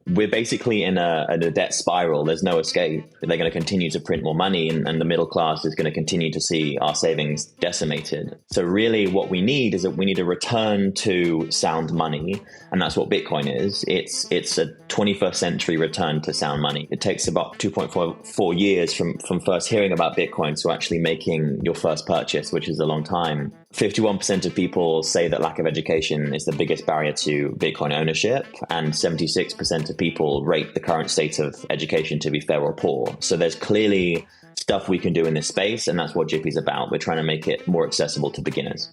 we're basically in a debt spiral. There's no escape. They're going to continue to print more money, and the middle class is going to continue to see our savings decimated. So really what we need is that we need a return to sound money. And that's what Bitcoin is. It's a 21st century return to sound money. It takes about 2.4 years from first hearing about Bitcoin to actually making your first purchase, which is a long time. 51% of people say that lack of education is the biggest barrier to Bitcoin ownership, and 76% of people rate the current state of education to be fair or poor. So there's clearly stuff we can do in this space, and that's what Jippy's about. We're trying to make it more accessible to beginners.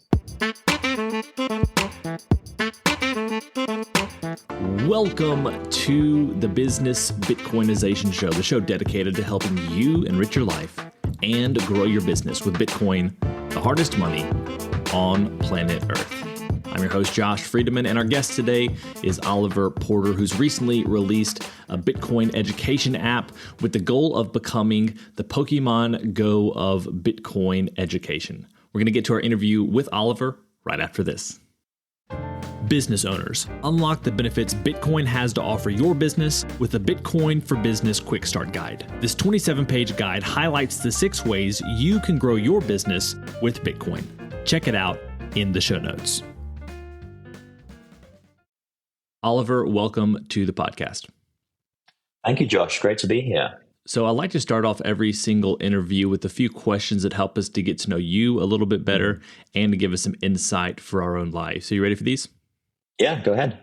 Welcome to the Business Bitcoinization Show, the show dedicated to helping you enrich your life and grow your business with Bitcoin, the hardest money on planet Earth. I'm your host, Josh Friedemann, and our guest today is Oliver Porter, who's recently released a Bitcoin education app with the goal of becoming the Pokemon Go of Bitcoin education. We're going to get to our interview with Oliver right after this. Business owners, unlock the benefits Bitcoin has to offer your business with the Bitcoin for Business Quick Start Guide. This 27-page guide highlights the 6 ways you can grow your business with Bitcoin. Check it out in the show notes. Oliver, welcome to the podcast. Thank you, Josh. Great to be here. So I like to start off every single interview with a few questions that help us to get to know you a little bit better and to give us some insight for our own lives. So you ready for these? Yeah, go ahead.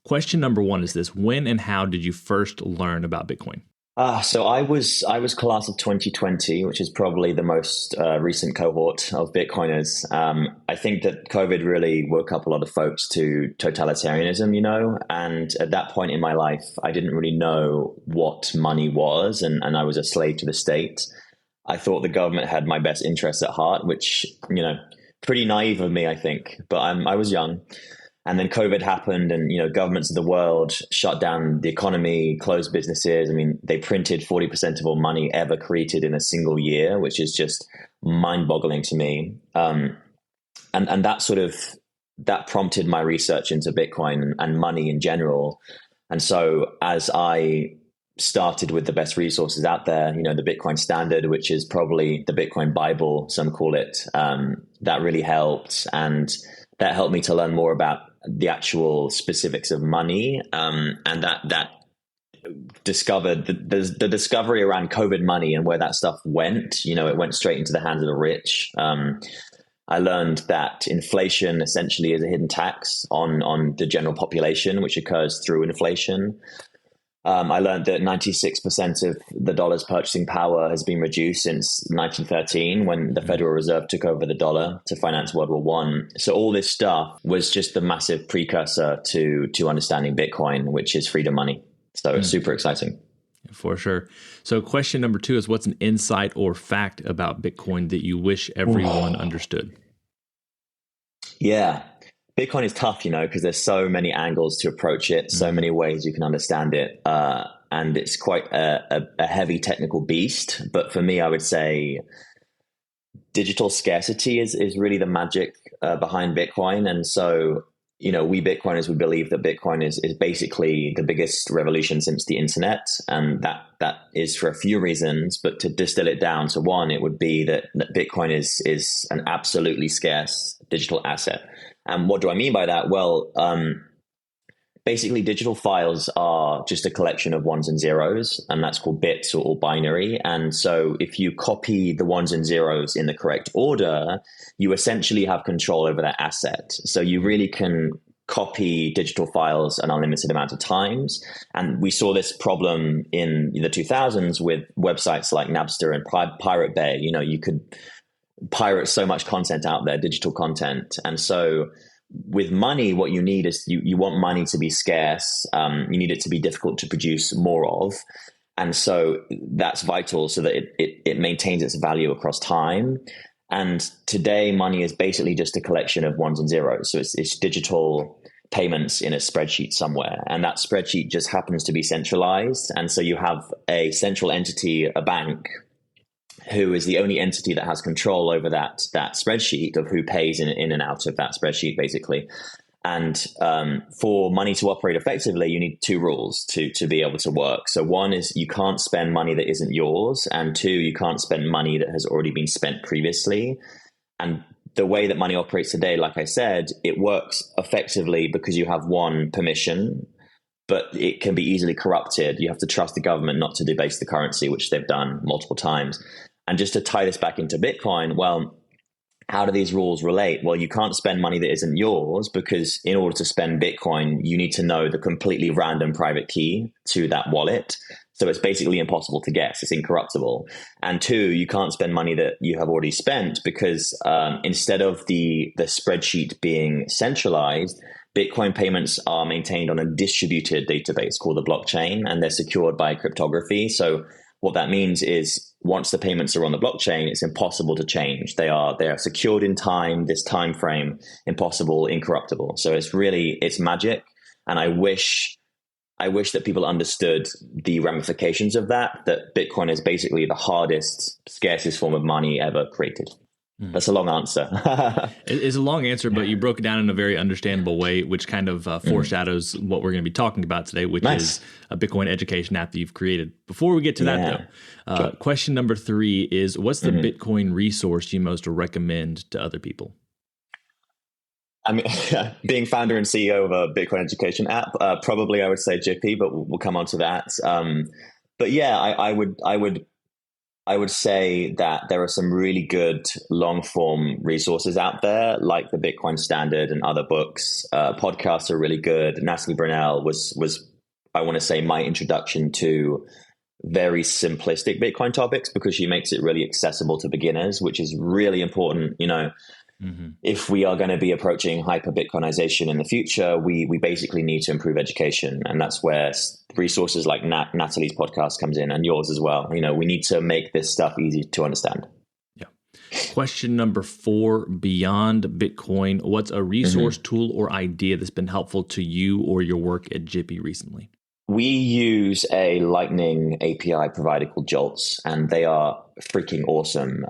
Question number 1 is this: when and how did you first learn about Bitcoin? So I was class of 2020, which is probably the most recent cohort of Bitcoiners. I think that COVID really woke up a lot of folks to totalitarianism, and at that point in my life, I didn't really know what money was, and I was a slave to the state. I thought the government had my best interests at heart, which, pretty naive of me, I think, but I was young. And then COVID happened, and governments of the world shut down the economy, closed businesses. I mean, they printed 40% of all money ever created in a single year, which is just mind-boggling to me. And that prompted my research into Bitcoin and money in general. And so as I started with the best resources out there, the Bitcoin Standard, which is probably the Bitcoin Bible, some call it, that really helped. And that helped me to learn more about the actual specifics of money, and that discovered the discovery around COVID money and where that stuff went. It went straight into the hands of the rich. I learned that inflation essentially is a hidden tax on the general population, which occurs through inflation. I learned that 96% of the dollar's purchasing power has been reduced since 1913, when the Federal Reserve took over the dollar to finance World War I. So all this stuff was just the massive precursor to understanding Bitcoin, which is freedom money. So it's super exciting. For sure. So question number 2 is, what's an insight or fact about Bitcoin that you wish everyone understood? Yeah. Bitcoin is tough, because there's so many angles to approach it, so many ways you can understand it. And it's quite a heavy technical beast. But for me, I would say digital scarcity is really the magic behind Bitcoin. And so, we Bitcoiners, we believe that Bitcoin is basically the biggest revolution since the internet. And that is for a few reasons. But to distill it down to one, it would be that Bitcoin is an absolutely scarce digital asset. And what do I mean by that? Well, basically digital files are just a collection of ones and zeros, and that's called bits or binary. And so if you copy the ones and zeros in the correct order, you essentially have control over that asset. So you really can copy digital files an unlimited amount of times. And we saw this problem in the 2000s with websites like Napster and Pirate Bay. You could pirate so much content out there, digital content. And so with money, what you need is you want money to be scarce. You need it to be difficult to produce more of. And so that's vital so that it maintains its value across time. And today, money is basically just a collection of ones and zeros. So it's digital payments in a spreadsheet somewhere. And that spreadsheet just happens to be centralized. And so you have a central entity, a bank, who is the only entity that has control over that spreadsheet of who pays in and out of that spreadsheet, basically. And for money to operate effectively, you need two rules to be able to work. So one is you can't spend money that isn't yours. And two, you can't spend money that has already been spent previously. And the way that money operates today, like I said, it works effectively because you have one, permission, but it can be easily corrupted. You have to trust the government not to debase the currency, which they've done multiple times. And just to tie this back into Bitcoin, well, how do these rules relate? Well, you can't spend money that isn't yours because in order to spend Bitcoin, you need to know the completely random private key to that wallet. So it's basically impossible to guess. It's incorruptible. And two, you can't spend money that you have already spent because instead of the spreadsheet being centralized, Bitcoin payments are maintained on a distributed database called the blockchain, and they're secured by cryptography. So what that means is once the payments are on the blockchain, it's impossible to change. They are secured in time, this time frame, impossible, incorruptible. So it's magic. And I wish that people understood the ramifications of that Bitcoin is basically the hardest, scarcest form of money ever created. That's a long answer. It's a long answer, but you broke it down in a very understandable way, which kind of foreshadows what we're going to be talking about today, which is a Bitcoin education app that you've created. Before we get to that, though, question number 3 is, what's the Bitcoin resource you most recommend to other people? I mean, being founder and CEO of a Bitcoin education app, probably I would say Jippi, but we'll come on to that. But yeah, I would say that there are some really good long form resources out there, like the Bitcoin Standard and other books. Podcasts are really good. Natalie Brunell was I want to say my introduction to very simplistic Bitcoin topics because she makes it really accessible to beginners, which is really important. If we are going to be approaching hyper Bitcoinization in the future, we basically need to improve education. And that's where resources like Natalie's podcast comes in, and yours as well. We need to make this stuff easy to understand. Yeah. Question number 4, beyond Bitcoin, what's a resource, tool, or idea that's been helpful to you or your work at Jippi recently? We use a Lightning API provider called Jolts, and they are freaking awesome.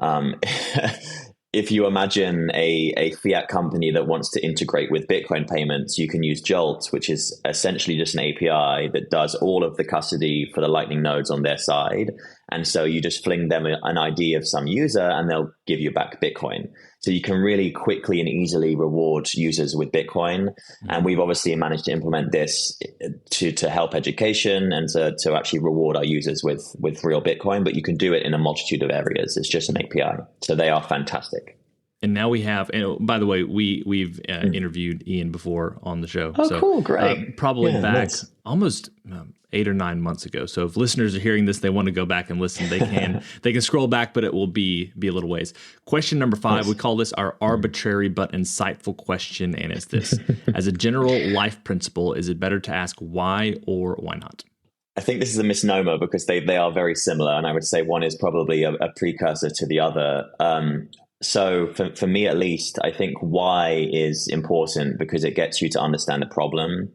If you imagine a fiat company that wants to integrate with Bitcoin payments, you can use Jolt, which is essentially just an API that does all of the custody for the Lightning nodes on their side. And so you just fling them an ID of some user and they'll give you back Bitcoin. So you can really quickly and easily reward users with Bitcoin. And we've obviously managed to implement this to help education and to actually reward our users with real Bitcoin. But you can do it in a multitude of areas. It's just an API. So they are fantastic. And now we have, and by the way, we've interviewed Ian before on the show. Oh, so, cool, great. Probably back almost 8 or 9 months ago. So if listeners are hearing this, they want to go back and listen, they can. They can scroll back, but it will be a little ways. Question number 5, we call this our arbitrary but insightful question, and it's this: as a general life principle, is it better to ask why or why not? I think this is a misnomer because they are very similar, and I would say one is probably a precursor to the other. So for me, at least, I think why is important because it gets you to understand the problem.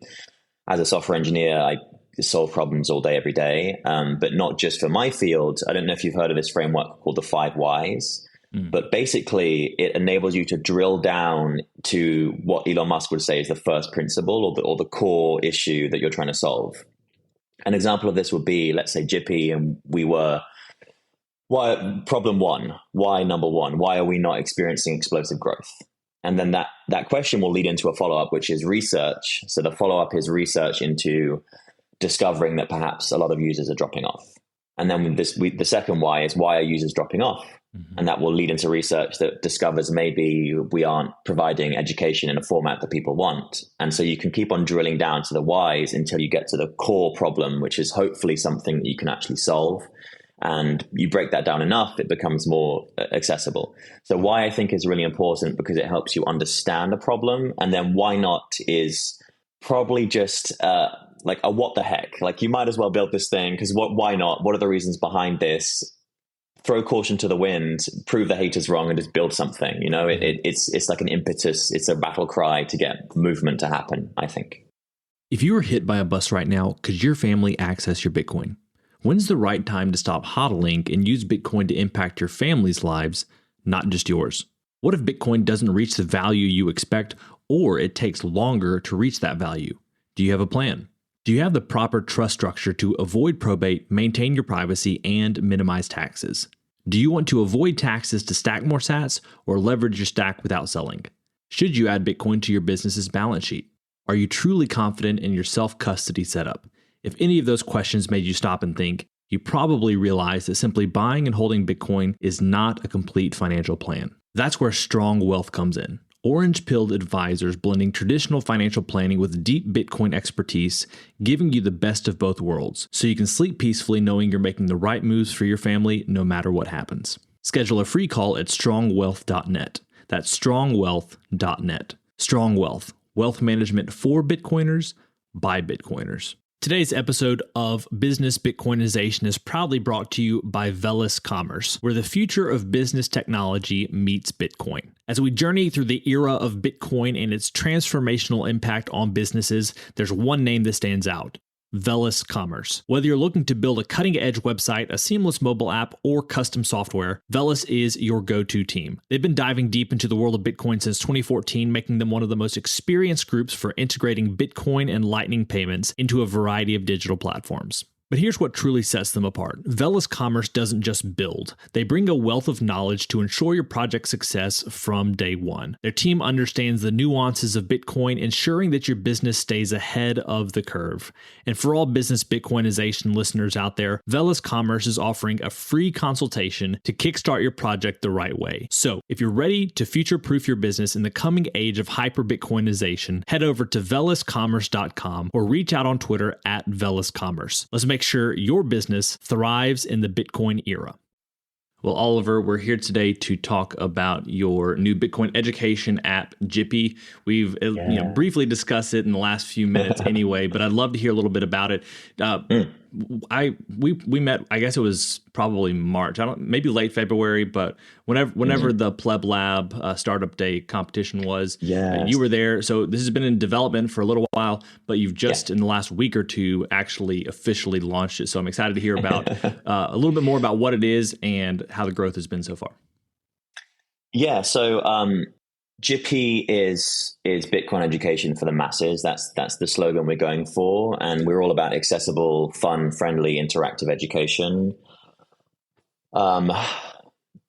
As a software engineer, I solve problems all day, every day, but not just for my field. I don't know if you've heard of this framework called the 5 whys, but basically it enables you to drill down to what Elon Musk would say is the first principle or the core issue that you're trying to solve. An example of this would be, let's say Jippi, and we were problem 1, why number 1, why are we not experiencing explosive growth? And then that question will lead into a follow-up, which is research. So the follow-up is research into discovering that perhaps a lot of users are dropping off. And then the second why is, why are users dropping off? And that will lead into research that discovers maybe we aren't providing education in a format that people want. And so you can keep on drilling down to the whys until you get to the core problem, which is hopefully something that you can actually solve. And you break that down enough, it becomes more accessible. So why I think is really important because it helps you understand a problem. And then why not is probably just like a what the heck? Like you might as well build this thing because why not? What are the reasons behind this? Throw caution to the wind, prove the haters wrong, and just build something. It's like an impetus. It's a battle cry to get movement to happen, I think. If you were hit by a bus right now, could your family access your Bitcoin? When's the right time to stop hodling and use Bitcoin to impact your family's lives, not just yours? What if Bitcoin doesn't reach the value you expect, or it takes longer to reach that value. Do you have a plan? Do you have the proper trust structure to avoid probate, maintain your privacy, and minimize taxes? Do you want to avoid taxes to stack more sats or leverage your stack without selling? Should you add Bitcoin to your business's balance sheet? Are you truly confident in your self-custody setup? If any of those questions made you stop and think, you probably realize that simply buying and holding Bitcoin is not a complete financial plan. That's where Strong Wealth comes in. Orange-pilled advisors blending traditional financial planning with deep Bitcoin expertise, giving you the best of both worlds, so you can sleep peacefully knowing you're making the right moves for your family no matter what happens. Schedule a free call at strongwealth.net. That's strongwealth.net. Strong Wealth, wealth management for Bitcoiners by Bitcoiners. Today's episode of Business Bitcoinization is proudly brought to you by Velis Commerce, where the future of business technology meets Bitcoin. As we journey through the era of Bitcoin and its transformational impact on businesses, there's one name that stands out: Velis Commerce. Whether you're looking to build a cutting-edge website, a seamless mobile app, or custom software, Velis is your go-to team. They've been diving deep into the world of Bitcoin since 2014, making them one of the most experienced groups for integrating Bitcoin and Lightning payments into a variety of digital platforms. But here's what truly sets them apart. Velis Commerce doesn't just build. They bring a wealth of knowledge to ensure your project's success from day one. Their team understands the nuances of Bitcoin, ensuring that your business stays ahead of the curve. And for all business Bitcoinization listeners out there, Velis Commerce is offering a free consultation to kickstart your project the right way. So if you're ready to future-proof your business in the coming age of hyper-Bitcoinization, head over to veliscommerce.com or reach out on Twitter at veliscommerce. Let's make sure your business thrives in the Bitcoin era. Well, Oliver, we're here today to talk about your new Bitcoin education app, Jippi. We've briefly discussed it in the last few minutes anyway, but I'd love to hear a little bit about it. We met, I guess it was probably March, maybe late February, but whenever the Pleb Lab Startup Day competition was, you were there. So this has been in development for a little while, but you've just in the last week or two actually officially launched it. So I'm excited to hear about a little bit more about what it is and how the growth has been so far. Yeah. So Jippi is Bitcoin education for the masses. That's the slogan we're going for, and we're all about accessible, fun, friendly, interactive education.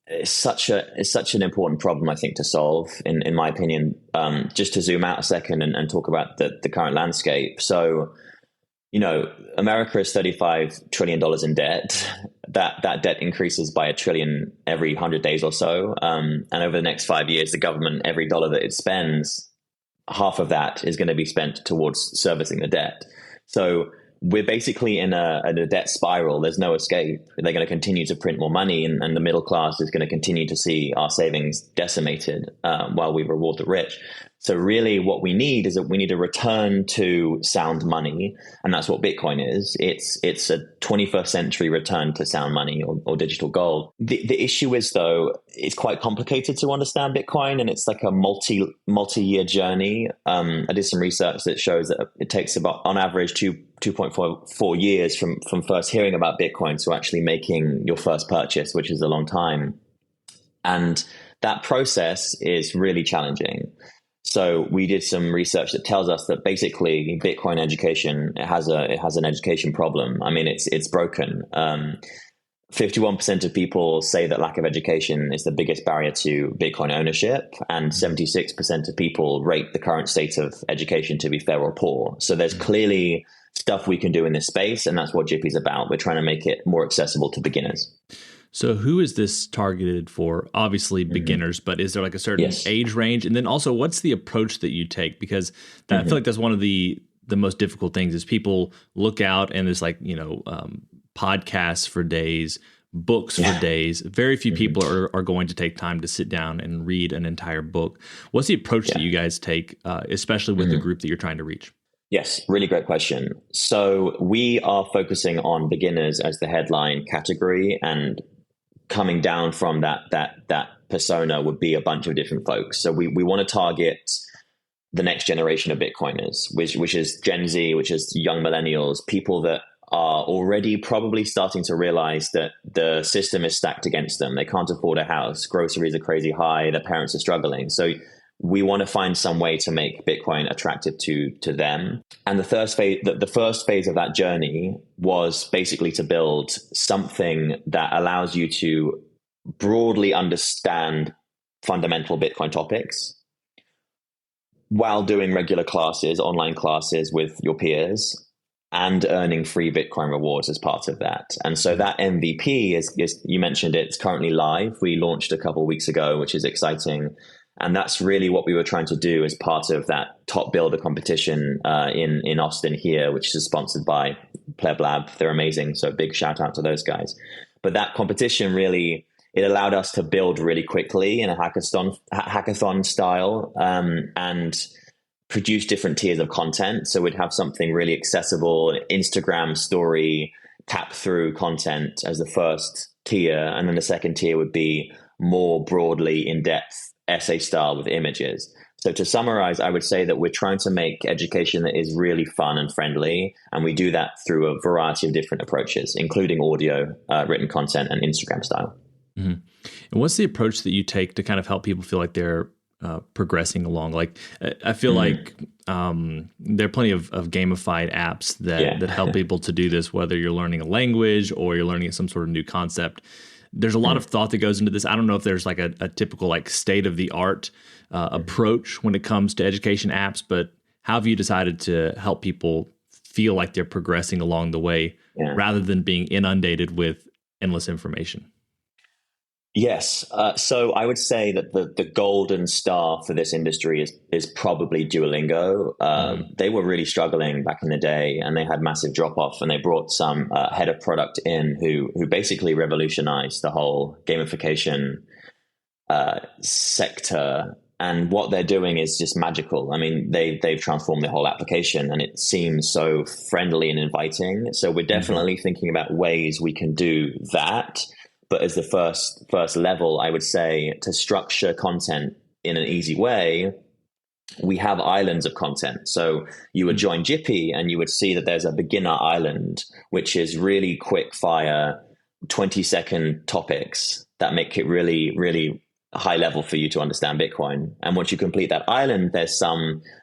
It's such an important problem, I think, to solve. In my opinion, just to zoom out a second and talk about the current landscape. So, America is $35 trillion in debt. That debt increases by $1 trillion every 100 days or so. And over the next 5 years, the government, every dollar that it spends, half of that is going to be spent towards servicing the debt. So we're basically in a debt spiral. There's no escape. They're going to continue to print more money, and the middle class is going to continue to see our savings decimated while we reward the rich. So really what we need is that we need a return to sound money. And that's what Bitcoin is. It's a 21st century return to sound money or digital gold. The issue is, though, it's quite complicated to understand Bitcoin, and it's like a multi-year journey. I did some research that shows that it takes about, on average, 2.4 years from first hearing about Bitcoin to actually making your first purchase, which is a long time. And that process is really challenging. So we did some research that tells us that basically Bitcoin education, it has an education problem. I mean, it's broken. 51% of people say that lack of education is the biggest barrier to Bitcoin ownership, and 76% of people rate the current state of education to be fair or poor. So there's clearly stuff we can do in this space, and that's what Jippi's about. We're trying to make it more accessible to beginners. So who is this targeted for? Obviously beginners, but is there like a certain age range? And then also, what's the approach that you take? Because I feel like that's one of the most difficult things is people look out and there's like, podcasts for days, books for days. Very few people are going to take time to sit down and read an entire book. What's the approach that you guys take, especially with the group that you're trying to reach? Yes, really great question. So we are focusing on beginners as the headline category, and coming down from that persona would be a bunch of different folks. So we want to target the next generation of Bitcoiners, which is Gen Z, which is young millennials, people that are already probably starting to realize that the system is stacked against them. They can't afford a house. Groceries are crazy high. Their parents are struggling. So we want to find some way to make Bitcoin attractive to them. And the first phase of that journey was basically to build something that allows you to broadly understand fundamental Bitcoin topics while doing regular classes, online classes with your peers, and earning free Bitcoin rewards as part of that. And so that MVP is you mentioned it's currently live. We launched a couple of weeks ago, which is exciting. And that's really what we were trying to do as part of that top builder competition in Austin here, which is sponsored by Pleb Lab. They're amazing. So big shout out to those guys. But that competition really, it allowed us to build really quickly in a hackathon style, and produce different tiers of content. So we'd have something really accessible, Instagram story, tap through content as the first tier. And then the second tier would be more broadly in-depth essay style with images. So to summarize, I would say that we're trying to make education that is really fun and friendly. And we do that through a variety of different approaches, including audio, written content, and Instagram style. Mm-hmm. And what's the approach that you take to kind of help people feel like they're progressing along? Like, I feel like there are plenty of gamified apps that help people to do this, whether you're learning a language or you're learning some sort of new concept. There's a lot of thought that goes into this. I don't know if there's like a typical like state of the art approach when it comes to education apps, but how have you decided to help people feel like they're progressing along the way rather than being inundated with endless information? Yes. So I would say that the golden star for this industry is probably Duolingo. They were really struggling back in the day, and they had massive drop off, and they brought some head of product in who basically revolutionized the whole gamification sector. And what they're doing is just magical. I mean, they've transformed the whole application, and it seems so friendly and inviting. So we're definitely thinking about ways we can do that. But as the first level, I would say to structure content in an easy way, we have islands of content. So you would join Jippi and you would see that there's a beginner island, which is really quick fire, 20-second topics that make it really, really high level for you to understand Bitcoin. And once you complete that island,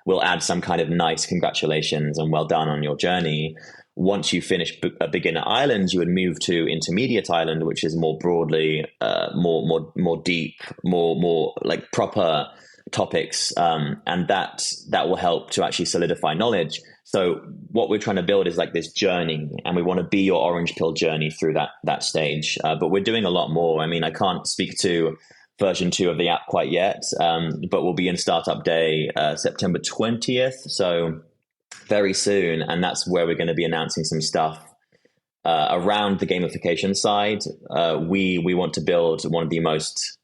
we'll add some kind of nice congratulations and well done on your journey. Once you finish a beginner island, you would move to intermediate island, which is more broadly, more deep, more like proper topics, and that will help to actually solidify knowledge. So what we're trying to build is like this journey, and we want to be your orange pill journey through that stage. But we're doing a lot more. I mean, I can't speak to version 2 of the app quite yet, but we'll be in Startup Day September 20th. So very soon, and that's where we're going to be announcing some stuff around the gamification side. We want to build one of the most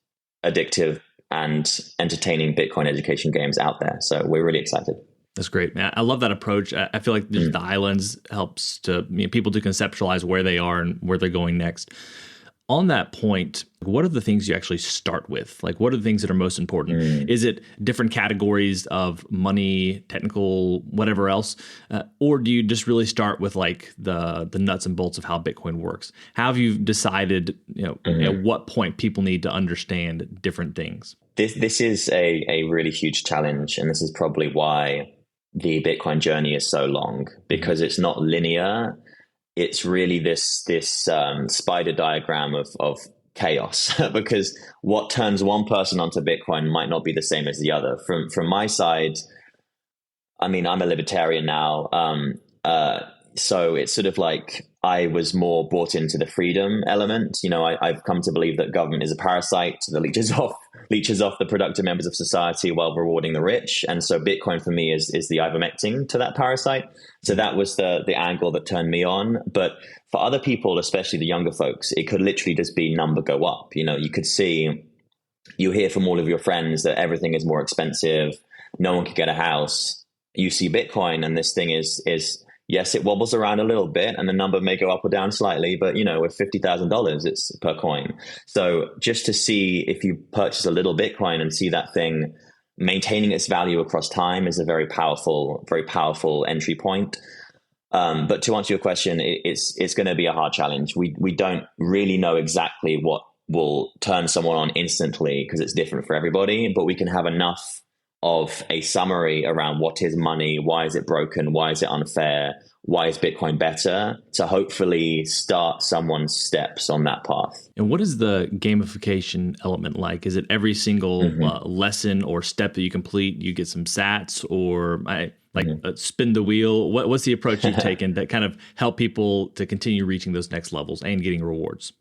addictive and entertaining Bitcoin education games out there. So we're really excited. That's great, man. I love that approach. I feel like the islands helps people to conceptualize where they are and where they're going next. On that point, what are the things you actually start with? Like, what are the things that are most important? Is it different categories of money, technical, whatever else? Or do you just really start with like the nuts and bolts of how Bitcoin works? How have you decided, at what point people need to understand different things? This is a really huge challenge. And this is probably why the Bitcoin journey is so long, because it's not linear. It's really this spider diagram of chaos, because what turns one person onto Bitcoin might not be the same as the other. From my side, I mean, I'm a libertarian now, so it's sort of like I was more bought into the freedom element. I've come to believe that government is a parasite that leeches off the productive members of society while rewarding the rich. And so Bitcoin for me is the ivermectin to that parasite. So that was the angle that turned me on. But for other people, especially the younger folks, it could literally just be number go up. You could see, you hear from all of your friends that everything is more expensive. No one can get a house. You see Bitcoin, and this thing is yes, it wobbles around a little bit, and the number may go up or down slightly, but with $50,000, it's per coin. So just to see, if you purchase a little Bitcoin and see that thing maintaining its value across time, is a very powerful entry point. But to answer your question, it's going to be a hard challenge. We don't really know exactly what will turn someone on instantly, because it's different for everybody, but we can have enough of a summary around what is money, why is it broken, why is it unfair, why is Bitcoin better, to hopefully start someone's steps on that path. And what is the gamification element like? Is it every single lesson or step that you complete, you get some sats, or spin the wheel? What's the approach you've taken that kind of help people to continue reaching those next levels and getting rewards?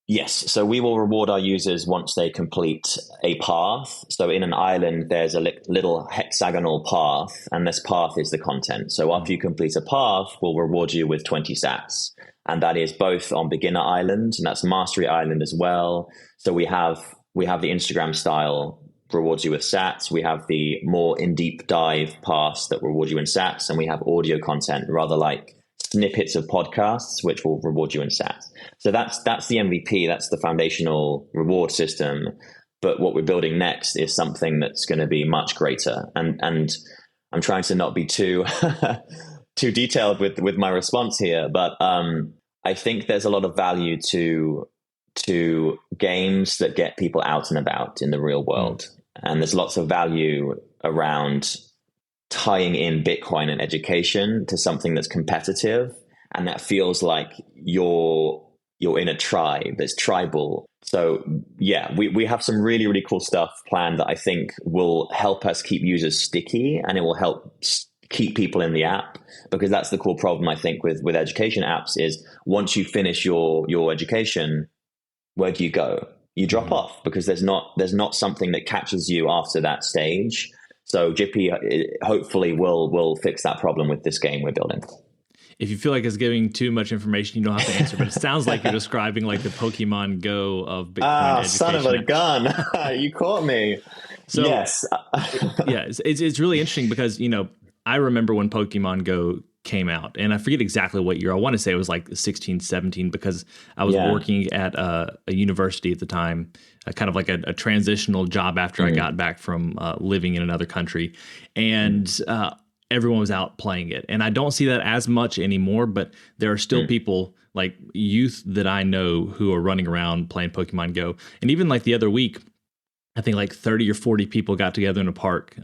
Yes. So we will reward our users once they complete a path. So in an island, there's a little hexagonal path, and this path is the content. So after you complete a path, we'll reward you with 20 sats. And that is both on beginner island, and that's mastery island as well. So we have the Instagram style rewards you with sats. We have the more in deep dive paths that reward you in sats, and we have audio content, rather like snippets of podcasts, which will reward you in sats. So that's the MVP. That's the foundational reward system. But what we're building next is something that's going to be much greater. And I'm trying to not be too too detailed with my response here, but I think there's a lot of value to games that get people out and about in the real world, and there's lots of value around tying in Bitcoin and education to something that's competitive and that feels like you're in a tribe, it's tribal. So yeah, we have some really, really cool stuff planned that I think will help us keep users sticky, and it will help keep people in the app, because that's the core problem I think with education apps is once you finish your education, where do you go? You drop off, because there's not something that catches you after that stage. So Jippi hopefully will fix that problem with this game we're building. If you feel like it's giving too much information, you don't have to answer, but it sounds like you're describing like the Pokemon Go of Bitcoin education. Son of a gun. You caught me. So, yes. Yeah, it's really interesting because, I remember when Pokemon Go came out, and I forget exactly what year. I want to say it was like 16, 17, because I was working at a university at the time, kind of like a transitional job after I got back from living in another country. And everyone was out playing it. And I don't see that as much anymore, but there are still people like youth that I know who are running around playing Pokemon Go. And even like the other week, I think like 30 or 40 people got together in a park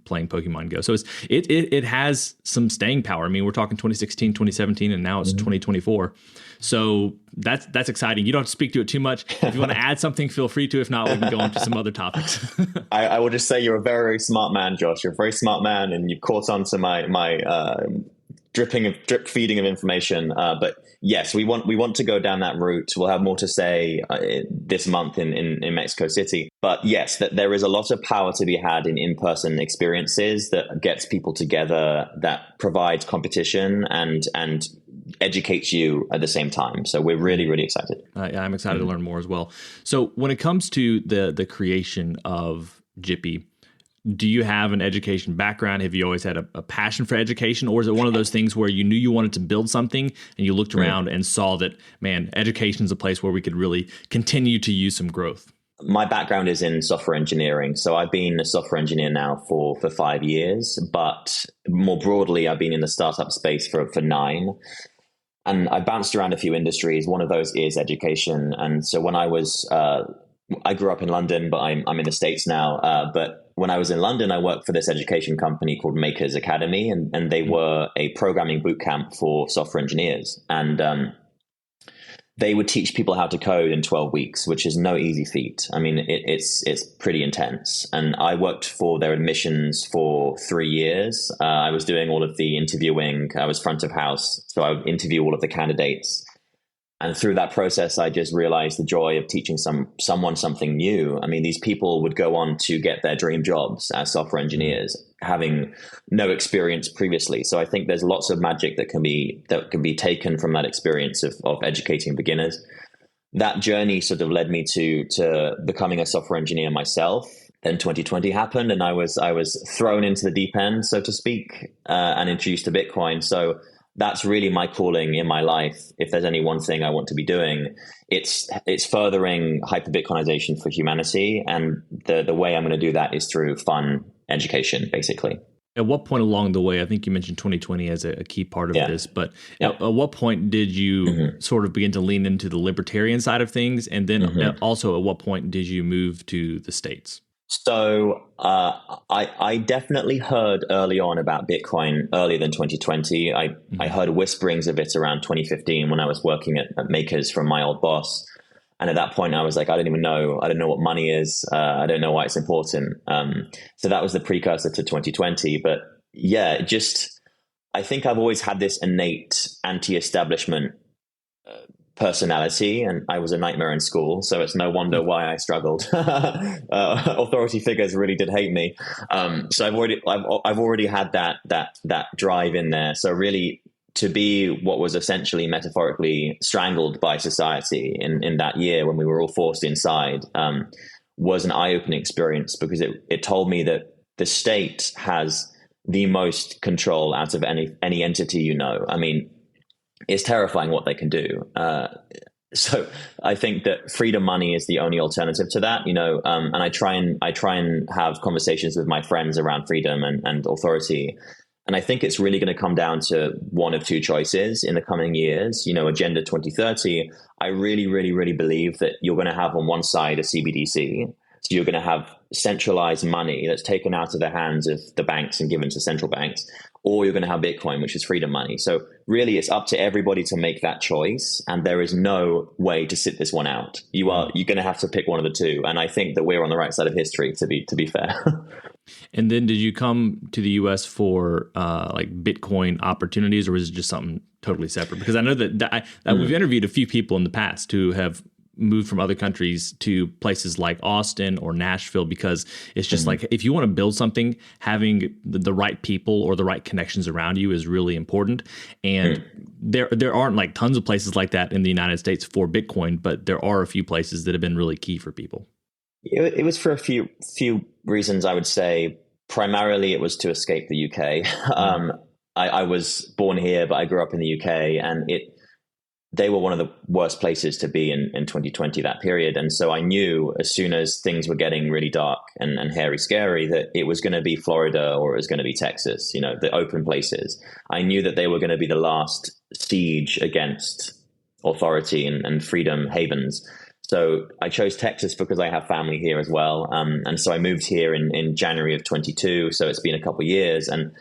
playing Pokemon Go. So it has some staying power. I mean, we're talking 2016, 2017, and now it's 2024. So that's exciting. You don't have to speak to it too much. If you want to add something, feel free to. If not, we can go on to some other topics. I will just say you're a very, very smart man, Josh. You're a very smart man, and you've caught on to my drip feeding of information. But yes, we want to go down that route. We'll have more to say this month in Mexico City. But yes, that there is a lot of power to be had in in-person experiences that gets people together, that provides competition and educates you at the same time. So we're really, really excited. Yeah, I'm excited to learn more as well. So when it comes to the creation of Jippi, do you have an education background? Have you always had a passion for education? Or is it one of those things where you knew you wanted to build something and you looked around and saw that, man, education is a place where we could really continue to use some growth? My background is in software engineering. So I've been a software engineer now for 5 years, but more broadly, I've been in the startup space for 9. And I bounced around a few industries. One of those is education. And so when I grew up in London, but I'm in the States now. But when I was in London, I worked for this education company called Makers Academy, and they were a programming bootcamp for software engineers. And they would teach people how to code in 12 weeks, which is no easy feat. I mean, it's pretty intense. And I worked for their admissions for 3 years. I was doing all of the interviewing. I was front of house. So I would interview all of the candidates. And through that process, I just realized the joy of teaching someone something new. I mean, these people would go on to get their dream jobs as software engineers, having no experience previously. So I think there's lots of magic that can be taken from that experience of educating beginners. That journey sort of led me to becoming a software engineer myself. Then 2020 happened, and I was thrown into the deep end, so to speak, and introduced to Bitcoin. So that's really my calling in my life. If there's any one thing I want to be doing, it's furthering hyper-Bitcoinization for humanity. And the way I'm going to do that is through fun education, basically. At what point along the way, I think you mentioned 2020 as a key part of this, but at what point did you sort of begin to lean into the libertarian side of things? And then also at what point did you move to the States? So I definitely heard early on about Bitcoin earlier than 2020. I heard whisperings of it around 2015 when I was working at Makers from my old boss. And at that point, I was like, I don't even know. I don't know what money is. I don't know why it's important. So that was the precursor to 2020. But yeah, I think I've always had this innate anti-establishment personality, and I was a nightmare in school, so it's no wonder why I struggled. Authority figures really did hate me, so I've already had that drive in there. So really, to be what was essentially metaphorically strangled by society in that year when we were all forced inside was an eye-opening experience, because it told me that the state has the most control out of any entity. I mean, it's terrifying what they can do. So I think that freedom money is the only alternative to that, and I try and have conversations with my friends around freedom and authority. And I think it's really going to come down to one of two choices in the coming years. Agenda 2030, I really, really, really believe that you're going to have on one side a CBDC. So you're going to have centralized money that's taken out of the hands of the banks and given to central banks, or you're going to have Bitcoin, which is freedom money. So really, it's up to everybody to make that choice, and there is no way to sit this one out. You're going to have to pick one of the two, and I think that we're on the right side of history. To be fair. And then, did you come to the U.S. for like Bitcoin opportunities, or was it just something totally separate? Because I know that we've interviewed a few people in the past who have moved from other countries to places like Austin or Nashville, because it's just like, if you want to build something, having the right people or the right connections around you is really important. And there aren't like tons of places like that in the United States for Bitcoin, but there are a few places that have been really key for people. It was for a few reasons. I would say primarily it was to escape the UK. I was born here, but I grew up in the UK, and they were one of the worst places to be in 2020, that period. And so I knew as soon as things were getting really dark and hairy, scary, that it was going to be Florida or it was going to be Texas, the open places. I knew that they were going to be the last siege against authority and freedom havens. So I chose Texas because I have family here as well. And so I moved here in January of 22. So it's been a couple of years, and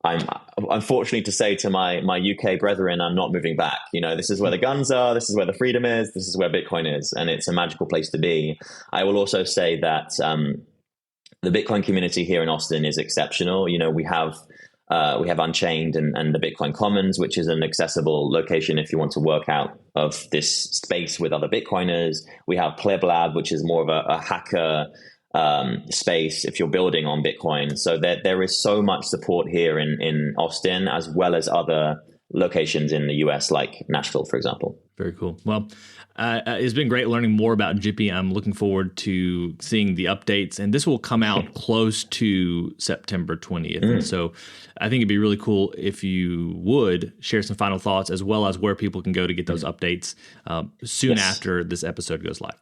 I'm unfortunately to say to my UK brethren, I'm not moving back. This is where the guns are. This is where the freedom is. This is where Bitcoin is. And it's a magical place to be. I will also say that the Bitcoin community here in Austin is exceptional. We have Unchained and the Bitcoin Commons, which is an accessible location if you want to work out of this space with other Bitcoiners. We have Pleb Lab, which is more of a hacker space if you're building on Bitcoin. So there is so much support here in Austin, as well as other locations in the US, like Nashville, for example. Very cool. Well, it's been great learning more about Jippi. I'm looking forward to seeing the updates, and this will come out close to September 20th. And so I think it'd be really cool if you would share some final thoughts, as well as where people can go to get those updates soon after this episode goes live.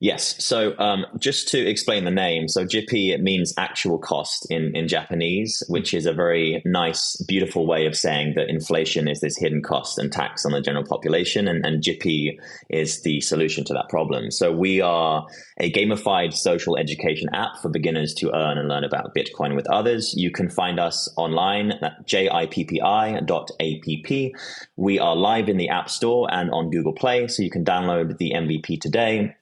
Yes. So just to explain the name, so Jippi, it means actual cost in Japanese, which is a very nice, beautiful way of saying that inflation is this hidden cost and tax on the general population. And Jippi is the solution to that problem. So we are a gamified social education app for beginners to earn and learn about Bitcoin with others. You can find us online at jippi.app. We are live in the App Store and on Google Play, so you can download the MVP today.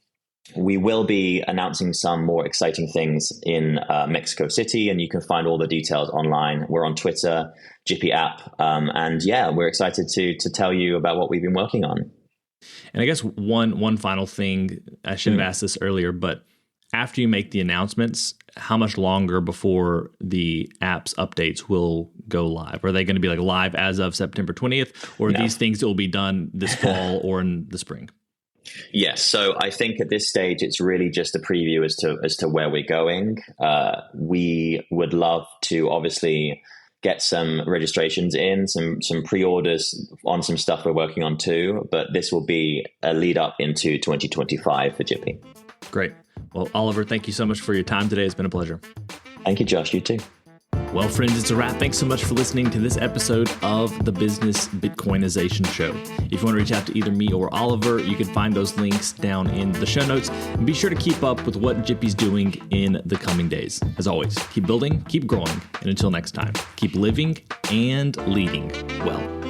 We will be announcing some more exciting things in Mexico City, and you can find all the details online. We're on Twitter, Jippi app. And yeah, we're excited to tell you about what we've been working on. And I guess one final thing, I should have asked this earlier, but after you make the announcements, how much longer before the app's updates will go live? Are they going to be like live as of September 20th, or are these things that will be done this fall or in the spring? Yes. So I think at this stage, it's really just a preview as to where we're going. We would love to obviously get some registrations in, some pre-orders on some stuff we're working on too. But this will be a lead up into 2025 for Jippi. Great. Well, Oliver, thank you so much for your time today. It's been a pleasure. Thank you, Josh. You too. Well, friends, it's a wrap. Thanks so much for listening to this episode of the Business Bitcoinization Show. If you want to reach out to either me or Oliver, you can find those links down in the show notes. And be sure to keep up with what Jippi's doing in the coming days. As always, keep building, keep growing, and until next time, keep living and leading well.